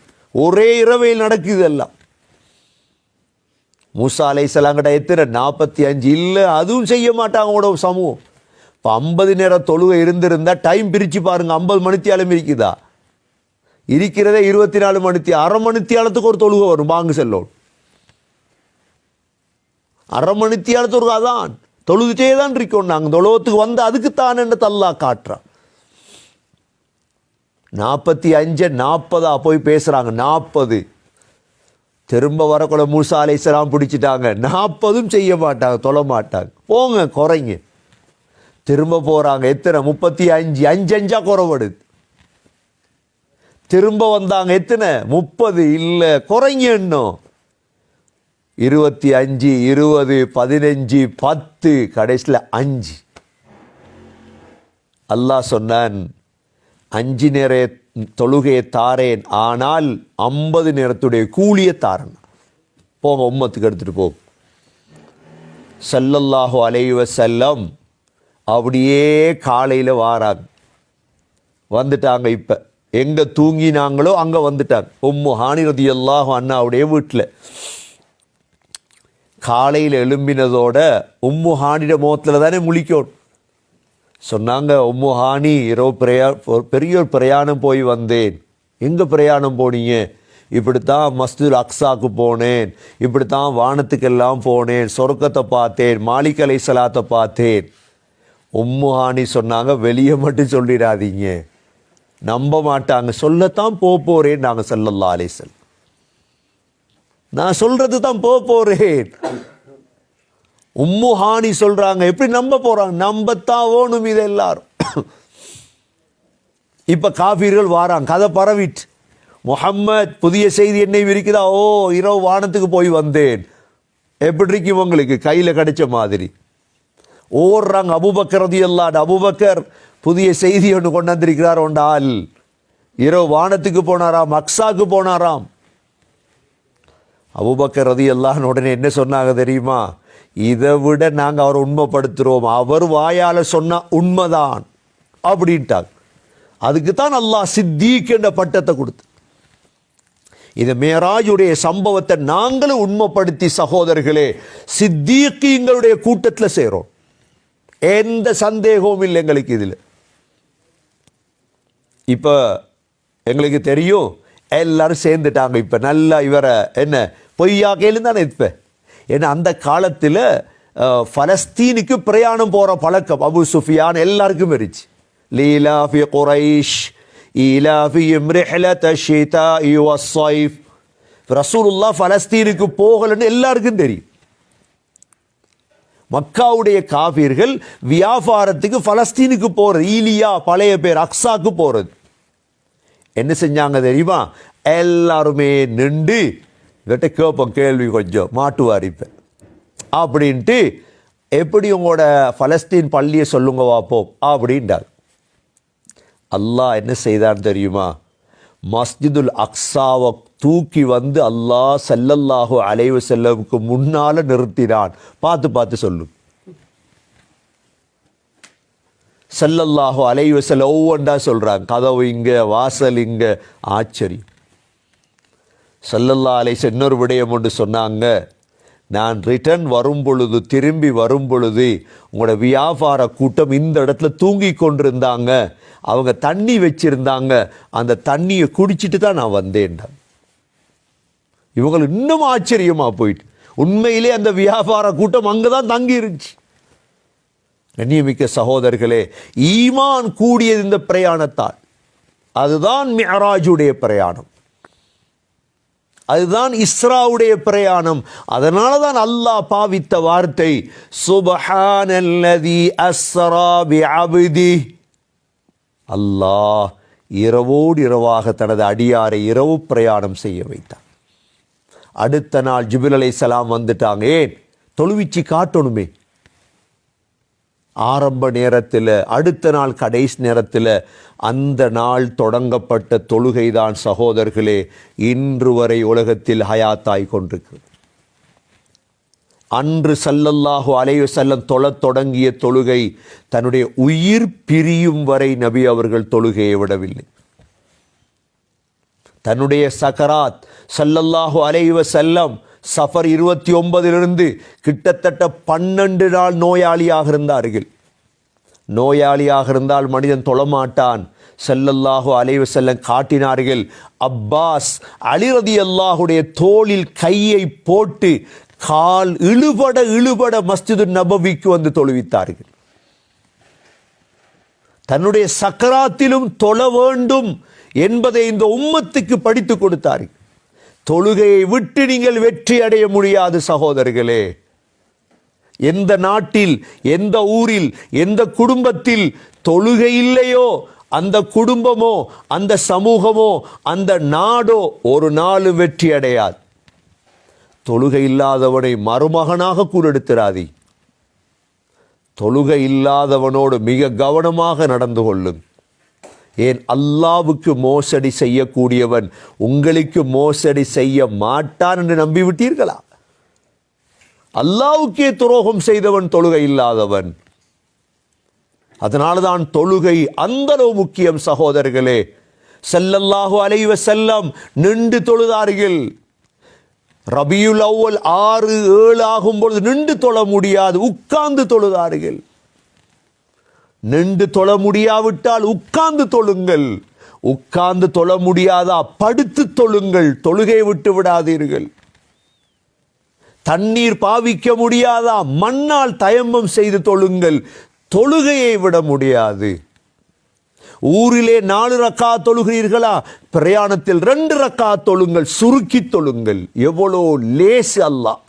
ஒரே இரவையில் நடக்குது எல்லாம். மூசா அலைஹிஸ்ஸலாம் கிட்ட எத்தனை? 45. இல்லை, அதுவும் செய்ய மாட்டாங்க அவங்களோட சமூகம். இப்போ 50 நேர தொழுகை இருந்திருந்தா டைம் பிரித்து பாருங்க, 50 மணித்தியாலம் இருக்குதா? இருக்கிறதே 24 மணித்தியாலம். அரை மணித்தியாலத்துக்கு ஒரு தொழுகை வரும், வாங்க செல்லோம். அரை மணித்தியாலத்துக்கு அதான் தொழுதுட்டே தான் இருக்கோம். நாங்கள் தொழுவத்துக்கு வந்து அதுக்குத்தான் என்ன தல்லா காட்டுறான். 45 40 போய் பேசுகிறாங்க. 40 திரும்ப வரக்குள்ள மூசா அலைஹிஸ்ஸலாம் பிடிச்சிட்டாங்க. 40 செய்ய மாட்டாங்க, தொழ மாட்டாங்க. போங்க குறைங்க. திரும்ப போகிறாங்க. எத்தனை? 35. 5 குறைபடுது. திரும்ப வந்தாங்க. எத்தனை? 30. இல்லை, குறைங்க இன்னும். 25, 20, 15, 10, கடைசியில் 5. அல்லாஹ் சொன்னான், 5 நேர தொழுகையை தாரேன், ஆனால் 50 நேரத்துடைய கூலியை தாரேன். போங்க, உம்மத்துக்கு எடுத்துட்டு போகும். ஸல்லல்லாஹு அலைஹி வஸல்லம் அப்படியே காலையில் வாராங்க. வந்துட்டாங்க. இப்போ எங்கே தூங்கினாங்களோ அங்கே வந்துட்டாங்க. உம்மு ஹானி ரலியல்லாஹு அன்ஹாவுடைய வீட்டில். காலையில் எழும்பினதோட உம்மு ஹானிட முகத்தில் தானே முழிக்கணும். சொன்னாங்க, உம்மு ஹானி, இரவு பெரிய ஒரு பிரயாணம் போய் வந்தேன். எங்கே பிரயாணம் போனீங்க? இப்படித்தான் மஸ்ஜிதுல் அக்ஸாக்கு போனேன், இப்படித்தான் வானத்துக்கெல்லாம் போனேன், சொர்க்கத்தை பார்த்தேன், மாலிக் அலைஹிஸ்ஸலாத்தை பார்த்தேன். உம்மு ஹானி சொன்னாங்க, வெளியே மட்டும் சொல்லிடாதீங்க, நம்ப மாட்டாங்க. சொல்லத்தான் போறேன் நாங்கள் ஸல்லல்லாஹு அலைஹி வஸல்லம், நான் சொல்றது தான் போறேன். உம்மு ஹானி சொல்றாங்க, எப்படி நம்ப போறாங்க? நம்பத்தான் ஓணும் இது எல்லாரும். இப்ப காஃபிர்கள் வாராங்க, கதை பரவிட்டு, முஹம்மத் புதிய செய்தி என்னை விரிக்குதா? ஓ, இரவு வானத்துக்கு போய் வந்தேன். எப்படி இருக்கும் உங்களுக்கு? கையில் கிடைச்ச மாதிரி ஓடுறாங்க. அபூபக்கர் ரலியல்லாஹு அன்ஹு, அபூபக்கர் புதிய செய்தி ஒன்று கொண்டாந்திருக்கிறார். ஒன்றால் இரவு வானத்துக்கு போனாராம், அக்ஸாக்கு போனாராம். அபூபக்கர் ரலியல்லாஹு அன்ஹு உடனே என்ன சொன்னாங்க தெரியுமா? இதை விட நாங்கள் அவரை உண்மைப்படுத்துகிறோம், அவர் வாயால் சொன்னா உண்மைதான் அப்படின்ட்டாங்க. அதுக்கு தான் அல்லாஹ் சித்தீக் என்ற பட்டத்தை கொடுத்து. இந்த மேராஜுடைய சம்பவத்தை நாங்களும் உண்மைப்படுத்தி சகோதரர்களே சித்தீக்கீங்களுடைய கூட்டத்தில் சேரும். எந்த சந்தேகமும் இல்லை எங்களுக்கு இதில். இப்போ எங்களுக்கு தெரியும், எல்லாரும் சேர்ந்துட்டாங்க. இப்போ நல்லா இவரை என்ன பொய்யா கேளு தானே இப்போ. ஏன்னா அந்த காலத்தில் பலஸ்தீனுக்கு பிரயாணம் போகிற பழக்கம் அபு சுஃபியான் எல்லாருக்கும் இருந்துச்சு. லீலா ஃபி குரைஷ் ஈலாஃபிஹிம் ரிஹ்லத ஷிதாஇ வஸ்ஸைஃப். ரசூலுல்லாஹ் பலஸ்தீனுக்கு போகலன்னு எல்லாருக்கும் தெரியும். மக்காவுடைய காஃபிர்கள் வியாபாரத்துக்கு பலஸ்தீனுக்கு போறது, ஈலியா பழைய பேர் அக்ஸாக்கு போறது. என்ன செஞ்சாங்க தெரியுமா? எல்லாருமே நின்று இவர்கிட்ட கேட்போம் கேள்வி, கொஞ்சம் மாட்டுவார் இப்போ அப்படின்ட்டு, எப்படி உங்களோட பலஸ்தீன் பள்ளியை சொல்லுங்க வாப்போம் அப்படின்றாங்க. அல்லாஹ் என்ன செய்தான் தெரியுமா? மஸ்ஜிதுல் அக்ஸாவை தூக்கி வந்து அல்லாஹ் ஸல்லல்லாஹு அலைஹி வஸல்லமுக்கு முன்னால நிறுத்தினான். பார்த்து சொல்லு. ஸல்லல்லாஹு அலைஹி வஸல்லம் ஒவ்வொன்றா சொல்றாங்க. கதவு இங்க, வாசல் இங்க. ஆச்சரியம். ஸல்லல்லாஹு அலைஹி வஸல்லம் இன்னொரு விடயம் ஒன்று சொன்னாங்க, நான் ரிட்டர்ன் வரும் பொழுது, திரும்பி வரும் பொழுது உங்களோட வியாபார கூட்டம் இந்த இடத்துல தூங்கி கொண்டிருந்தாங்க, அவங்க தண்ணி வச்சிருந்தாங்க, அந்த தண்ணியை குடிச்சிட்டு தான் நான் வந்தேன். இவங்களுக்கு இன்னும் ஆச்சரியமா போயிட்டு, உண்மையிலே அந்த வியாபார கூட்டம் அங்கதான் தங்கி இருந்துச்சு. கண்ணியமிக்க சகோதரர்களே, ஈமான் கூடியது இந்த பிரயாணத்தால். அதுதான் மிஅராஜுடைய பிரயாணம், அதுதான் இஸ்ராவுடைய பிரயாணம். அதனால தான் அல்லாஹ் பாவித்த வார்த்தை சுப்ஹானல்லதி அஸ்ரா பிஅப்தி. அல்லாஹ் இரவோடு இரவாக தனது அடியாரை இரவு பிரயாணம் செய்ய வைத்தார். அடுத்த நாள் ஜிப்ரீல் அலைஹிஸ்ஸலாம் வந்துட்டாங்க. ஏன்? தொழுவிச்சு காட்டணுமே. ஆரம்ப நேரத்தில், அடுத்த நாள் கடைசி நேரத்தில், அந்த நாள் தொடங்கப்பட்ட தொழுகைதான் சகோதரர்களே இன்று வரை உலகத்தில் ஹயாத்தாய் கொண்டிருக்கிறது. அன்று ஸல்லல்லாஹு அலைஹி வஸல்லம் தொழத் தொடங்கிய தொழுகை தன்னுடைய உயிர் பிரியும் வரை நபி அவர்கள் தொழுகையை விடவில்லை. தன்னுடைய சக்கராத் ஸல்லல்லாஹு அலைஹி வஸல்லம் சஃபர் 29 கிட்டத்தட்ட 12 நாள் நோயாளியாக இருந்தார்கள். நோயாளியாக இருந்தால் மனிதன் தொழமாட்டான். ஸல்லல்லாஹு அலைஹி வஸல்லம் காட்டினார்கள். அப்பாஸ் அலி ரலியல்லாஹுடைய தோளில் கையை போட்டு கால் இழுபட மஸ்ஜிது நபவிக்கு வந்து தொழுவித்தார்கள். தன்னுடைய சக்கராத்திலும் தொழ வேண்டும் என்பதை இந்த உம்மத்துக்கு படித்து கொடுத்தார்கள். தொழுகையை விட்டு நீங்கள் வெற்றி அடைய முடியாது சகோதரர்களே. எந்த நாட்டில், எந்த ஊரில், எந்த குடும்பத்தில் தொழுகை இல்லையோ அந்த குடும்பமோ, அந்த சமூகமோ, அந்த நாடோ ஒரு நாளும் வெற்றி அடையாது. தொழுகை இல்லாதவனை மருமகனாக கூறெடுத்திராதி. தொழுகை இல்லாதவனோடு மிக கவனமாக நடந்து கொள்ளும். ஏன் அல்லாவுக்கு மோசடி செய்யக்கூடியவன் உங்களுக்கு மோசடி செய்ய மாட்டான் என்று நம்பிவிட்டீர்களா? அல்லாவுக்கே துரோகம் செய்தவன் தொழுகை இல்லாதவன். அதனால்தான் தொழுகை அந்த அளவு முக்கியம் சகோதரர்களே. ஸல்லல்லாஹு அலைஹி வஸல்லம் நின்று தொழுதார்கள். ரபியுல் அவ்வல் 6-7 ஆகும்பொழுது நின்று தொழ முடியாது, உட்கார்ந்து தொழுதார்கள். நின்று தொழ முடியாவிட்டால் உட்கார்ந்து தொழுங்கள். உட்கார்ந்து தொழ முடியாதா படுத்து தொழுங்கள், தொழுகை விட்டு விடாதீர்கள். தண்ணீர் பாவிக்க முடியாதா மண்ணால் தயம்பம் செய்து தொழுங்கள், தொழுகையை விட முடியாது. ஊரிலே 4 ரக்காத் தொழுகிறீர்களா, பிரயாணத்தில் 2 ரக்காத் தொழுங்கள், சுருக்கி தொழுங்கள். எவ்வளோ லேசு அல்லாஹ்.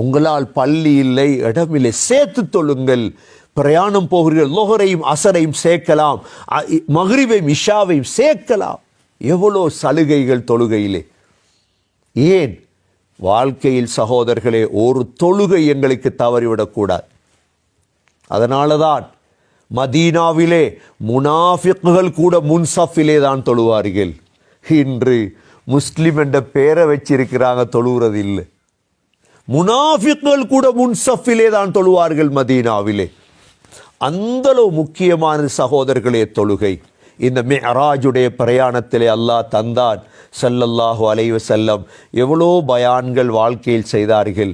உங்களால் பள்ளி இல்லை, இடமில்லை, சேர்த்து தொழுங்கள். பிரயாணம் போகிறீர்கள், லொஹரையும் அசரையும் சேர்க்கலாம், மக்ரிபையும் இஷாவையும் சேர்க்கலாம். எவ்வளோ சலுகைகள் தொழுகையிலே. ஏன் வாழ்க்கையில் சகோதரர்களே ஒரு தொழுகை எங்களுக்கு தவறிவிடக்கூடாது. அதனால தான் மதீனாவிலே முனாஃபிக்குகள் கூட முன்சஃபிலே தான் தொழுவார்கள். இன்று முஸ்லிம் என்ற பேரை வச்சிருக்கிறாங்க, தொழுகிறது இல்லை. முனாஃபிக்குகள் கூட முன்சஃபிலே தான் தொழுவார்கள் மதீனாவிலே. அந்தளவு முக்கியமான சகோதரர்களே தொழுகை. இந்த மிஅராஜுடைய பிரயாணத்திலே அல்லாஹ் தந்தான். ஸல்லல்லாஹு அலைஹி வஸல்லம் எவ்வளோ பயான்கள் வாழ்க்கையில் செய்தார்கள்.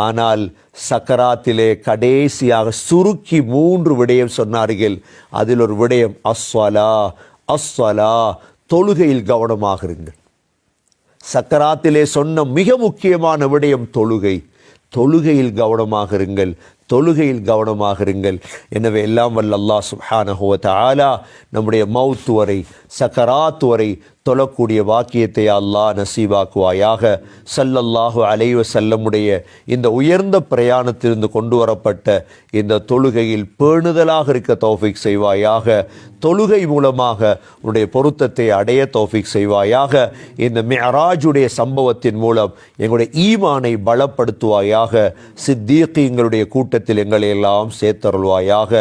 ஆனால் சக்கராத்திலே கடைசியாக சுருக்கி 3 விடயம் சொன்னார்கள். அதில் ஒரு விடயம் அஸ்ஸலா. அஸ்ஸலா, தொழுகையில் கவனமாக இருங்கள். சக்கராத்திலே சொன்ன மிக முக்கியமான விடயம் தொழுகை. தொழுகையில் கவனமாக இருங்கள், தொழுகையில் கவனமாக இருங்கள். எனவே எல்லாம் வல்ல அல்லாஹ் சுப்ஹானஹு வ தஆலா நம்முடைய மௌத் வரை, சக்கராத் வரை தொழக்கூடிய வாக்கியத்தை அல்லாஹ் நசீபாக்குவாயாக. ஸல்லல்லாஹு அலைஹி வஸல்லமுடைய இந்த உயர்ந்த பிரயாணத்திலிருந்து கொண்டு வரப்பட்ட இந்த தொழுகையில் பேணுதலாக இருக்க தௌஃபீக் செய்வாயாக. தொழுகை மூலமாக உன்னுடைய பொருத்தத்தை அடைய தௌஃபீக் செய்வாயாக. இந்த மிஅராஜுடைய சம்பவத்தின் மூலம் எங்களுடைய ஈமானை பலப்படுத்துவாயாக. சித்தீக்கீங்களுடைய கூட்டத்தில் எங்களை எல்லாம் சேர்த்தருள்வாயாக.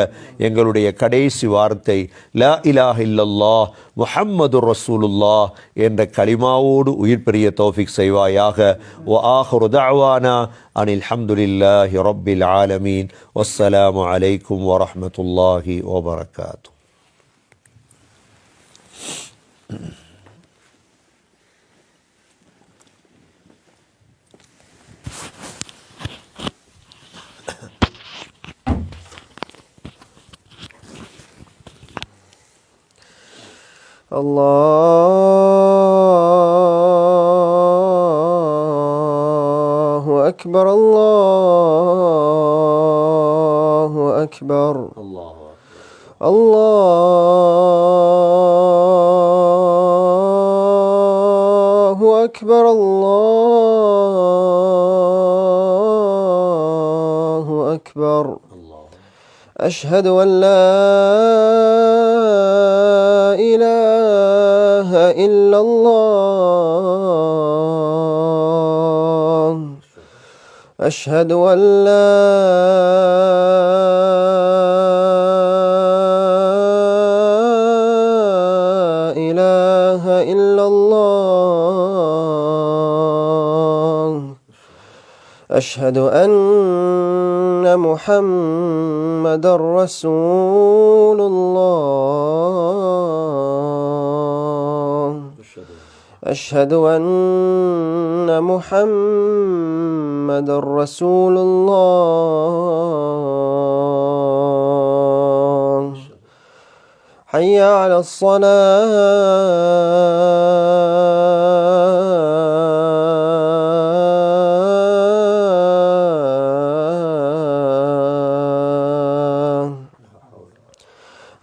எங்களுடைய கடைசி வார்த்தை லா இலாஹ இல்லல்லாஹ் முஹம்மதுர் ரசூலுல்லாஹ் என்ற கலிமாவோடு உயிர் பெரிய தௌஃபீக் செய்வாயாக. வ ஆஹிரு தஅவானா அனில் ஹம்துலில்லாஹி ரப்பில் ஆலமீன். வஸ்ஸலாமு அலைக்கும் வரஹ்மத்துல்லாஹி வபரகாத்துஹு. Allahu Akbar, Allahu Akbar, Allahu Akbar, Allahu Akbar. Ashhadu an la ilaha illallah. Ashhadu an la ilaha illallah. Ashhadu anna Muhammadar Rasulullah. أشهد أن محمد رسول الله. حي على الصلاة.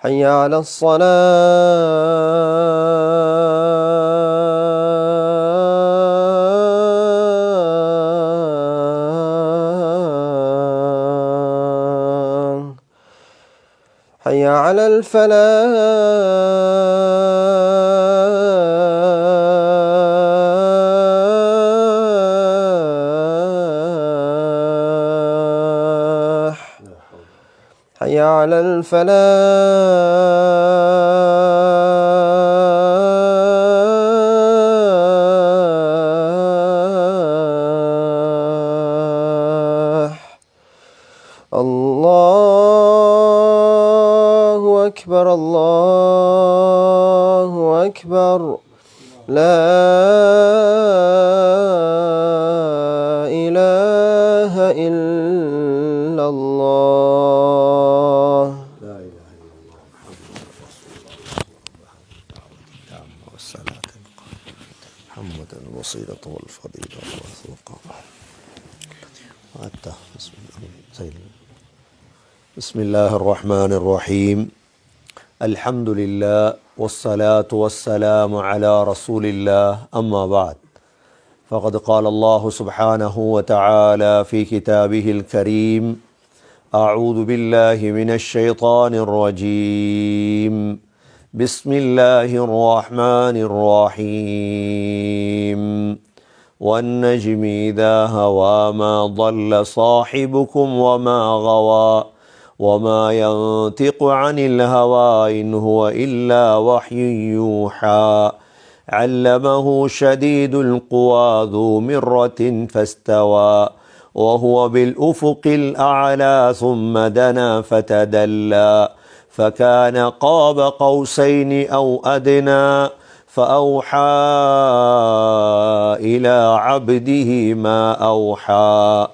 حي على الصلاة. حي على الفلاح. حي على الفلاح. الله أكبر الله أكبر. لا إله إلا الله. لا إله إلا الله محمد رسول الله والصلاة محمد الوسيلة والفضيلة بسم الله الرحمن الرحيم. الحمد لله والصلاة والسلام على رسول الله. أما بعد، فقد قال الله سبحانه وتعالى في كتابه الكريم: أعوذ بالله من الشيطان الرجيم. بسم الله الرحمن الرحيم. والنجم إذا هوى ما ضل صاحبكم وما غوى وما ينطق عن الهوى إن هو إلا وحي يوحى علمه شديد القوى ذو مرة فاستوى وهو بالأفق الأعلى ثم دنا فتدلى فكان قاب قوسين أو أدنى فأوحى إلى عبده ما أوحى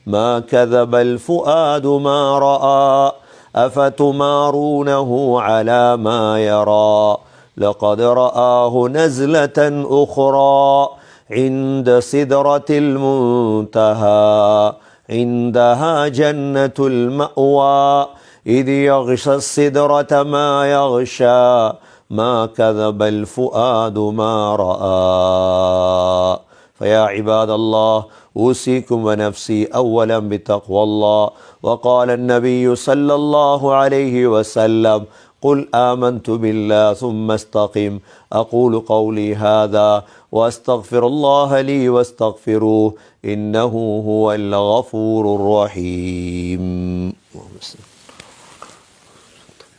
ما كذب الفؤاد ما رأى أفتمارونه على ما يرى لقد رآه نزلة أخرى عند سدرة المنتهى عندها جنة المأوى إذ يغشى السدرة ما يغشى ما كذب الفؤاد ما رأى. فيا عباد الله، أوصيكم ونفسي أولا بتقوى الله. وقال النبي صلى الله عليه وسلم: قل آمنت بالله ثم استقم. أقول قولي هذا وأستغفر الله لي واستغفروه إنه هو الغفور الرحيم.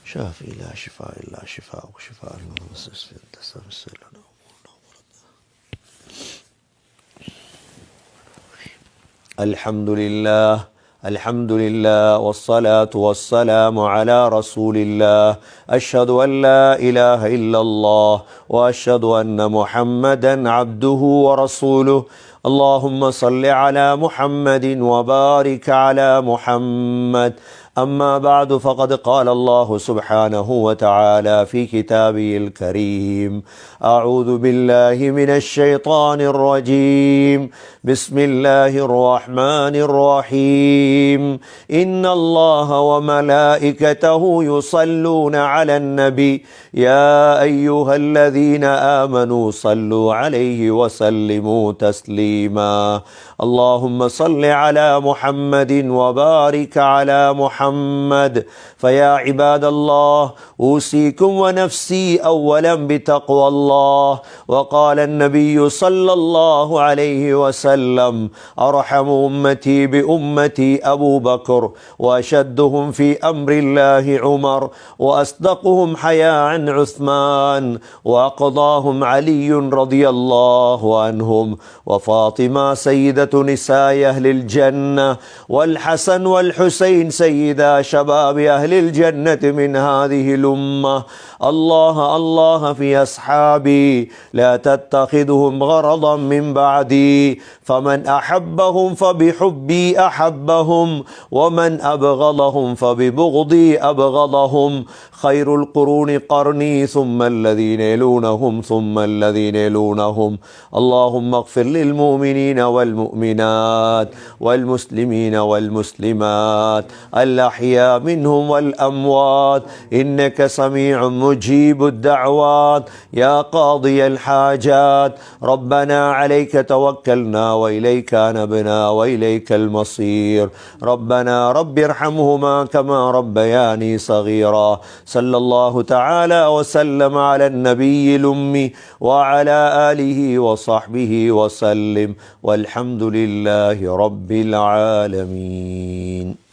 شافي لا شفاء إلا شفاء وشفاء الحمد لله الحمد لله والصلاة والسلام على رسول الله. أشهد أن لا إله إلا الله وأشهد أن محمدا عبده ورسوله. اللهم صل على محمد وبارك على محمد. أما بعد، فقد قال الله سبحانه وتعالى في كتابه الكريم: أعوذ بالله من الشيطان الرجيم. بسم الله الرحمن الرحيم. إن الله وملائكته يصلون على النبي يا أيها الذين آمنوا صلوا عليه وسلموا تسليما. اللهم صل على محمد وبارك على محمد. فيا عباد الله، أوصيكم ونفسي أولا بتقوى الله. وقال النبي صلى الله عليه وسلم: أرحم أمتي بأمتي أبو بكر، وأشدهم في أمر الله عمر، وأصدقهم حياء عثمان، وأقضاهم علي رضي الله عنهم، وفاطمة سيدة نساء أهل الجنة، والحسن والحسين سيدا شباب أهل الجنة من هذه الأمة. الله الله في أصحابي، لا تتخذهم غرضا من بعدي، فمن أحبهم فبحبي أحبهم، ومن أبغضهم فببغضي أبغضهم. خير القرون قرني، ثم الذين يلونهم ثم الذين يلونهم. اللهم اغفر للمؤمنين والمؤمنات والمسلمين والمسلمات الأحياء منهم والأموات، إنك سميع مجيب الدعوات يا قاضي الحاجات. ربنا عليك توكلنا وإليك أنبنا وإليك المصير. ربنا رب ارحمهما كما ربياني صغيرا. صلى الله تعالى وسلم على النبي الأمي وعلى آله وصحبه وسلم، والحمد لله رب العالمين.